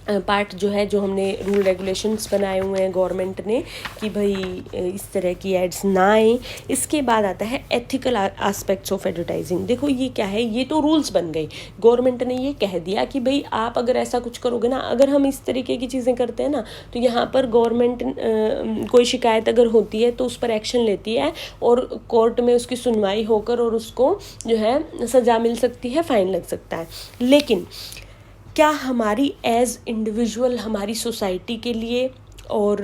पार्ट जो है, जो हमने रूल रेगुलेशंस बनाए हुए हैं गवर्नमेंट ने कि भाई इस तरह की एड्स ना आए। इसके बाद आता है एथिकल एस्पेक्ट्स ऑफ एडवर्टाइजिंग। देखो ये क्या है, ये तो रूल्स बन गए, गवर्नमेंट ने ये कह दिया कि भाई आप अगर ऐसा कुछ करोगे ना, अगर हम इस तरीके की चीज़ें करते हैं ना, तो यहाँ पर गवर्नमेंट कोई शिकायत अगर होती है तो उस पर एक्शन लेती है और कोर्ट में उसकी सुनवाई होकर और उसको जो है सज़ा मिल सकती है, फ़ाइन लग सकता है। लेकिन क्या हमारी एज इंडिविजुअल, हमारी सोसाइटी के लिए और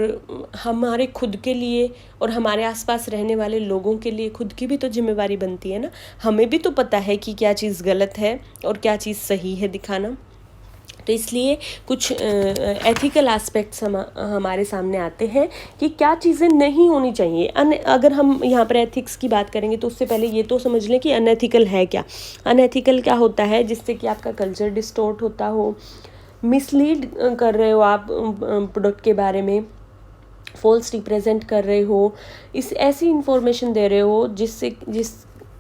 हमारे खुद के लिए और हमारे आसपास रहने वाले लोगों के लिए खुद की भी तो जिम्मेवारी बनती है ना। हमें भी तो पता है कि क्या चीज़ गलत है और क्या चीज़ सही है दिखाना। तो इसलिए कुछ एथिकल एस्पेक्ट्स हमारे सामने आते हैं कि क्या चीज़ें नहीं होनी चाहिए। अगर हम यहाँ पर एथिक्स की बात करेंगे तो उससे पहले ये तो समझ लें कि अनएथिकल है क्या। अनएथिकल क्या होता है, जिससे कि आपका कल्चर डिस्टॉर्ट होता हो, मिसलीड कर रहे हो आप प्रोडक्ट के बारे में, फॉल्स रिप्रेजेंट कर रहे हो, इस ऐसी इंफॉर्मेशन दे रहे हो जिस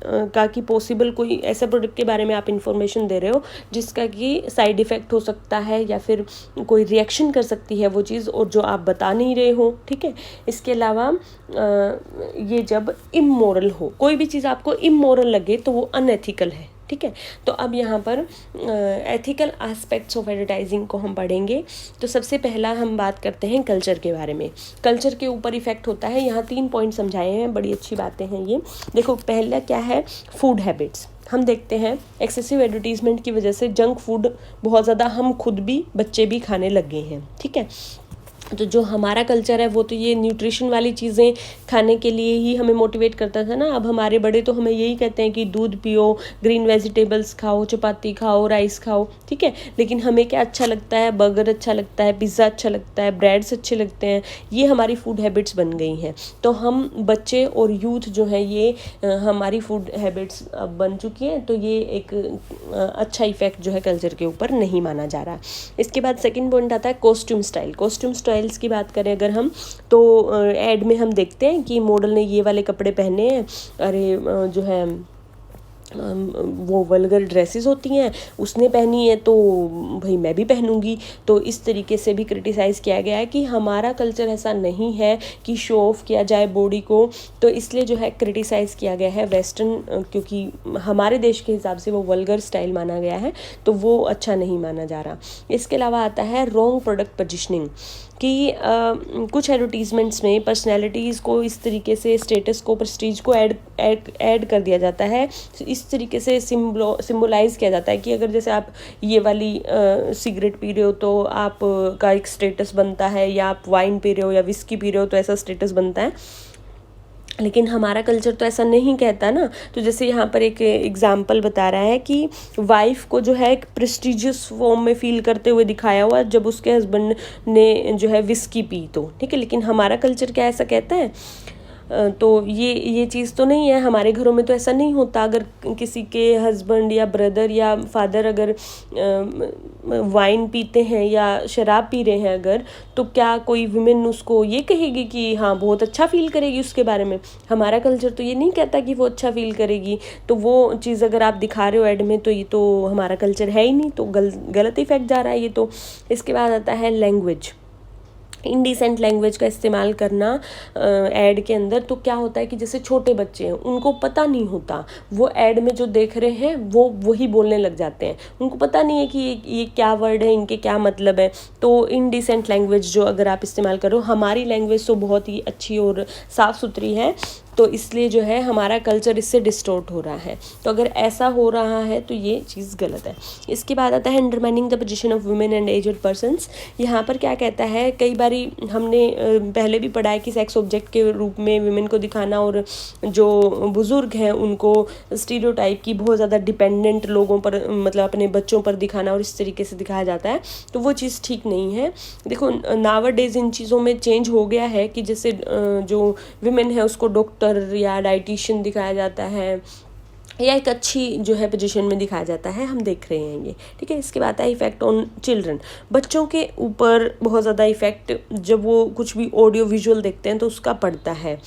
का कि पॉसिबल कोई ऐसा प्रोडक्ट के बारे में आप इंफॉर्मेशन दे रहे हो जिसका कि साइड इफ़ेक्ट हो सकता है या फिर कोई रिएक्शन कर सकती है वो चीज़, और जो आप बता नहीं रहे हो। ठीक है, इसके अलावा ये जब इमोरल हो, कोई भी चीज़ आपको इमोरल लगे तो वो अनएथिकल है। ठीक है, तो अब यहाँ पर एथिकल एस्पेक्ट्स ऑफ एडवर्टाइजिंग को हम पढ़ेंगे। तो सबसे पहला हम बात करते हैं कल्चर के बारे में। कल्चर के ऊपर इफेक्ट होता है, यहाँ 3 पॉइंट समझाए हैं, बड़ी अच्छी बातें हैं ये। देखो पहला क्या है, फूड हैबिट्स। हम देखते हैं एक्सेसिव एडवर्टीजमेंट की वजह से जंक फूड बहुत ज़्यादा हम खुद भी, बच्चे भी खाने लग गए हैं। ठीक है, तो जो हमारा कल्चर है वो तो ये न्यूट्रिशन वाली चीज़ें खाने के लिए ही हमें मोटिवेट करता था ना। अब हमारे बड़े तो हमें यही कहते हैं कि दूध पियो, ग्रीन वेजिटेबल्स खाओ, चपाती खाओ, राइस खाओ। ठीक है, लेकिन हमें क्या अच्छा लगता है, बर्गर अच्छा लगता है, पिज़्ज़ा अच्छा लगता है, ब्रेड्स अच्छे लगते हैं। ये हमारी फूड हैबिट्स बन गई हैं। तो हम बच्चे और यूथ जो है ये हमारी फूड हैबिट्स अब बन चुकी हैं। तो ये एक अच्छा इफेक्ट जो है कल्चर के ऊपर नहीं माना जा रहा। इसके बाद सेकेंड पॉइंट आता है कॉस्ट्यूम स्टाइल। कॉस्ट्यूम स्टाइल्स की बात करें अगर हम, तो एड में हम देखते हैं कि मॉडल ने ये वाले कपड़े पहने हैं, अरे जो है वो वल्गर ड्रेसेस होती हैं, उसने पहनी है तो भाई मैं भी पहनूंगी। तो इस तरीके से भी क्रिटिसाइज़ किया गया है कि हमारा कल्चर ऐसा नहीं है कि शो ऑफ किया जाए बॉडी को। तो इसलिए जो है क्रिटिसाइज़ किया गया है वेस्टर्न, क्योंकि हमारे देश के हिसाब से वो वल्गर स्टाइल माना गया है, तो वो अच्छा नहीं माना जा रहा। इसके अलावा आता है रॉन्ग प्रोडक्ट पोजिशनिंग, कि कुछ एडवर्टीजमेंट्स में पर्सनैलिटीज़ को इस तरीके से स्टेटस को, प्रेस्टीज को ऐड कर दिया जाता है, इस तरीके से सिम्बोलाइज़ किया जाता है कि अगर जैसे आप ये वाली सिगरेट पी रहे हो तो आप का एक स्टेटस बनता है, या आप वाइन पी रहे हो या विस्की पी रहे हो तो ऐसा स्टेटस बनता है। लेकिन हमारा कल्चर तो ऐसा नहीं कहता ना। तो जैसे यहाँ पर एक एग्जाम्पल बता रहा है कि वाइफ को जो है एक प्रेस्टिजियस फॉर्म में फील करते हुए दिखाया हुआ जब उसके हस्बैंड ने जो है विस्की पी। तो ठीक है, लेकिन हमारा कल्चर क्या ऐसा कहता है? तो ये चीज़ तो नहीं है। हमारे घरों में तो ऐसा नहीं होता। अगर किसी के हस्बैंड या ब्रदर या फादर अगर वाइन पीते हैं या शराब पी रहे हैं अगर, तो क्या कोई वुमेन उसको ये कहेगी कि हाँ बहुत अच्छा फील करेगी उसके बारे में? हमारा कल्चर तो ये नहीं कहता कि वो अच्छा फील करेगी। तो वो चीज़ अगर आप दिखा रहे हो ऐड में, तो ये तो हमारा कल्चर है ही नहीं, तो गलत इफेक्ट जा रहा है ये तो। इसके बाद आता है लैंग्वेज, इंडिसेंट लैंग्वेज का इस्तेमाल करना ऐड के अंदर। तो क्या होता है कि जैसे छोटे बच्चे हैं, उनको पता नहीं होता, वो ऐड में जो देख रहे हैं वो वही बोलने लग जाते हैं, उनको पता नहीं है कि ये क्या वर्ड है, इनके क्या मतलब है। तो इंडिसेंट लैंग्वेज जो अगर आप इस्तेमाल करो, हमारी लैंग्वेज तो बहुत ही अच्छी और साफ़ सुथरी है, तो इसलिए जो है हमारा कल्चर इससे डिस्टॉर्ट हो रहा है। तो अगर ऐसा हो रहा है तो ये चीज़ गलत है। इसके बाद आता है undermining the position of women and aged persons. यहाँ पर क्या कहता है, कई बारी हमने पहले भी पढ़ा है कि सेक्स ऑब्जेक्ट के रूप में वुमेन को दिखाना और जो बुज़ुर्ग हैं उनको स्टीरियोटाइप की बहुत ज़्यादा डिपेंडेंट लोगों पर, मतलब अपने बच्चों पर दिखाना और इस तरीके से दिखाया जाता है। तो वो चीज़ ठीक नहीं है। देखो नावरडेज इन चीज़ों में चेंज हो गया है कि जैसे जो वुमेन है उसको डॉक्टर या डाइटिशियन दिखाया जाता है, या एक अच्छी जो है पोजीशन में दिखाया जाता है, हम देख रहे हैं ये, ठीक है। इसके बाद है इफ़ेक्ट ऑन चिल्ड्रन, बच्चों के ऊपर बहुत ज़्यादा इफ़ेक्ट जब वो कुछ भी ऑडियो विजुअल देखते हैं तो उसका पड़ता है,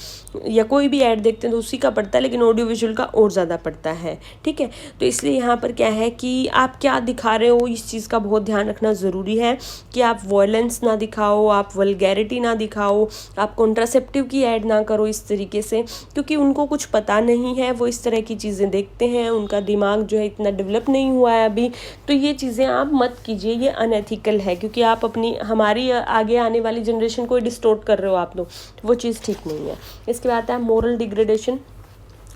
या कोई भी ऐड देखते हैं तो उसी का पड़ता है, लेकिन ऑडियो विजुअल का और ज़्यादा पड़ता है, ठीक है। तो इसलिए यहाँ पर क्या है कि आप क्या दिखा रहे हो, इस चीज़ का बहुत ध्यान रखना ज़रूरी है कि आप वॉयलेंस ना दिखाओ, आप वल्गैरिटी ना दिखाओ, आप कॉन्ट्रासेप्टिव की ऐड ना करो इस तरीके से, क्योंकि उनको कुछ पता नहीं है, वो इस तरह की चीज़ें देखते हैं, उनका दिमाग जो है इतना डेवलप नहीं हुआ है अभी। तो ये चीज़ें आप मत कीजिए, ये अनएथिकल है, क्योंकि आप अपनी हमारी आगे आने वाली जनरेशन को डिस्टोर्ट कर रहे हो आप लोग, वो चीज़ ठीक नहीं है। इसके बाद आता है मोरल डिग्रेडेशन।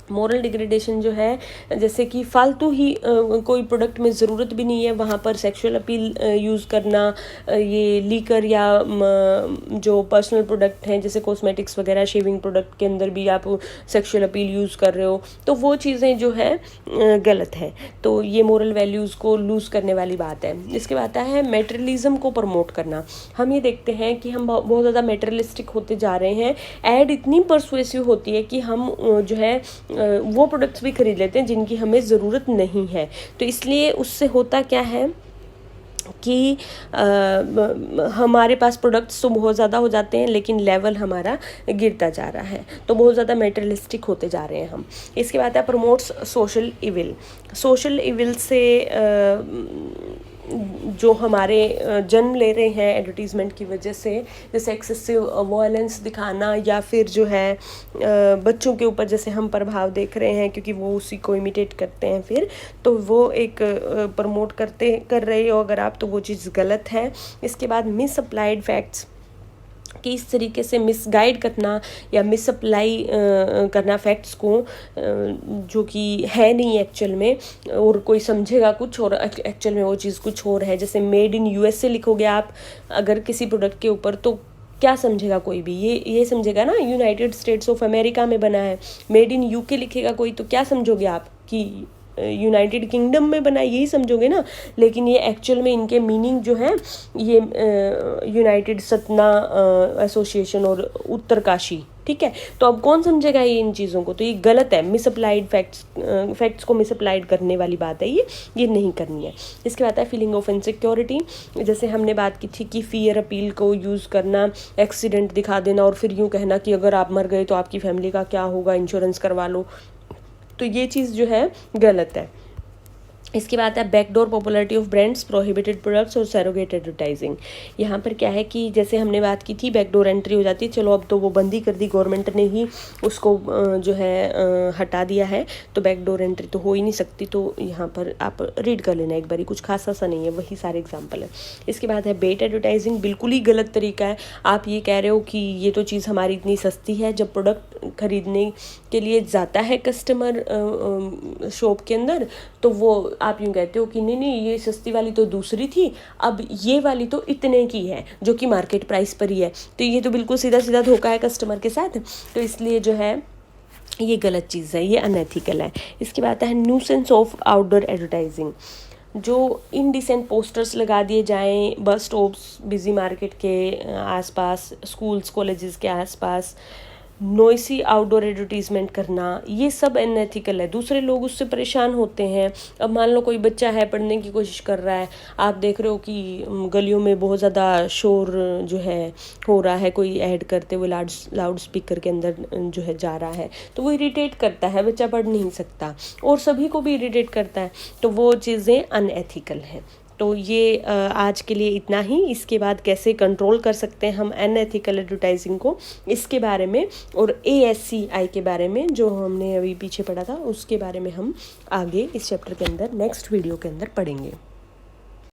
मोरल डिग्रेडेशन जो है, जैसे कि फालतू ही कोई प्रोडक्ट में ज़रूरत भी नहीं है वहाँ पर सेक्सुअल अपील यूज़ करना, ये लीकर या जो पर्सनल प्रोडक्ट हैं जैसे कॉस्मेटिक्स वगैरह, शेविंग प्रोडक्ट के अंदर भी आप सेक्सुअल अपील यूज़ कर रहे हो, तो वो चीज़ें जो है गलत है। तो ये मोरल वैल्यूज़ को लूज़ करने वाली बात है। इसके बाद आता है मेटेरियलिज्म को प्रमोट करना। हम ये देखते हैं कि हम बहुत ज़्यादा मेटेरियलिस्टिक होते जा रहे हैं, ऐड इतनी परसुएसिव होती है कि हम जो है वो प्रोडक्ट्स भी खरीद लेते हैं जिनकी हमें ज़रूरत नहीं है। तो इसलिए उससे होता क्या है कि हमारे पास प्रोडक्ट्स तो बहुत ज़्यादा हो जाते हैं, लेकिन लेवल हमारा गिरता जा रहा है, तो बहुत ज़्यादा मेटेरियलिस्टिक होते जा रहे हैं हम। इसके बाद है promotes social evil. Social evil से जो हमारे जन्म ले रहे हैं एडवर्टीज़मेंट की वजह से, जैसे एक्सेसिव वॉयलेंस दिखाना, या फिर जो है बच्चों के ऊपर जैसे हम प्रभाव देख रहे हैं क्योंकि वो उसी को इमिटेट करते हैं, फिर तो वो एक प्रमोट कर रहे हो अगर आप, तो वो चीज़ गलत है। इसके बाद मिस अप्लाइड फैक्ट्स, कि इस तरीके से मिसगाइड करना या मिसअप्लाई करना फैक्ट्स को जो कि है नहीं एक्चुअल में, और कोई समझेगा कुछ और एक्चुअल में वो चीज़ कुछ और है। जैसे मेड इन यूएसए लिखोगे आप अगर किसी प्रोडक्ट के ऊपर, तो क्या समझेगा कोई भी, ये समझेगा ना यूनाइटेड स्टेट्स ऑफ अमेरिका में बना है। मेड इन यूके लिखेगा कोई तो क्या समझोगे आप कि यूनाइटेड किंगडम में बना, यही समझोगे ना। लेकिन ये एक्चुअल में इनके मीनिंग जो है ये यूनाइटेड सतना एसोसिएशन और उत्तरकाशी, ठीक है। तो अब कौन समझेगा ये इन चीज़ों को, तो ये गलत है। मिसअप्लाइड फैक्ट्स को मिसअप्लाइड करने वाली बात है, ये नहीं करनी है। इसके बाद है फीलिंग ऑफ इनसिक्योरिटी। जैसे हमने बात की थी कि फियर अपील को यूज़ करना, एक्सीडेंट दिखा देना और फिर यूँ कहना कि अगर आप मर गए तो आपकी फैमिली का क्या होगा, इंश्योरेंस करवा लो, तो ये चीज़ जो है गलत है। इसके बाद है backdoor popularity of brands, prohibited products और सरोगेट एडवर्टाइजिंग। यहाँ पर क्या है कि जैसे हमने बात की थी बैकडोर एंट्री हो जाती है, चलो अब तो वो बंद ही कर दी गवर्नमेंट ने ही, उसको जो है हटा दिया है, तो बैकडोर एंट्री तो हो ही नहीं सकती। तो यहाँ पर आप रीड कर लेना एक बारी, कुछ खासा सा नहीं है, वही सारे एग्जाम्पल है। इसके बाद है बेट एडवर्टाइजिंग, बिल्कुल ही गलत तरीका है। आप ये कह रहे हो कि ये तो चीज़ हमारी इतनी सस्ती है, जब प्रोडक्ट खरीदने के लिए जाता है कस्टमर शॉप के अंदर, तो वो आप यूँ कहते हो कि नहीं ये सस्ती वाली तो दूसरी थी, अब ये वाली तो इतने की है जो कि मार्केट प्राइस पर ही है। तो ये तो बिल्कुल सीधा सीधा धोखा है कस्टमर के साथ। तो इसलिए जो है ये गलत चीज़ है, ये अनएथिकल है। इसके बाद है न्यूसेंस ऑफ आउटडोर एडवर्टाइजिंग। जो इनडिसेंट पोस्टर्स लगा दिए जाएं बस स्टॉप्स, बिजी मार्केट के आसपास, स्कूल्स कॉलेजेस के आसपास, नॉइसी आउटडोर एडवर्टीजमेंट करना, ये सब अनएथिकल है। दूसरे लोग उससे परेशान होते हैं। अब मान लो कोई बच्चा है, पढ़ने की कोशिश कर रहा है, आप देख रहे हो कि गलियों में बहुत ज़्यादा शोर जो है हो रहा है, कोई ऐड करते हुए लाउड स्पीकर के अंदर जो है जा रहा है, तो वो इरिटेट करता है, बच्चा पढ़ नहीं सकता और सभी को भी इरिटेट करता है, तो वो चीज़ें अनएथिकल हैं। तो ये आज के लिए इतना ही। इसके बाद कैसे कंट्रोल कर सकते हैं हम अनएथिकल एडवर्टाइजिंग को, इसके बारे में और ASCI के बारे में जो हमने अभी पीछे पढ़ा था, उसके बारे में हम आगे इस चैप्टर के अंदर नेक्स्ट वीडियो के अंदर पढ़ेंगे।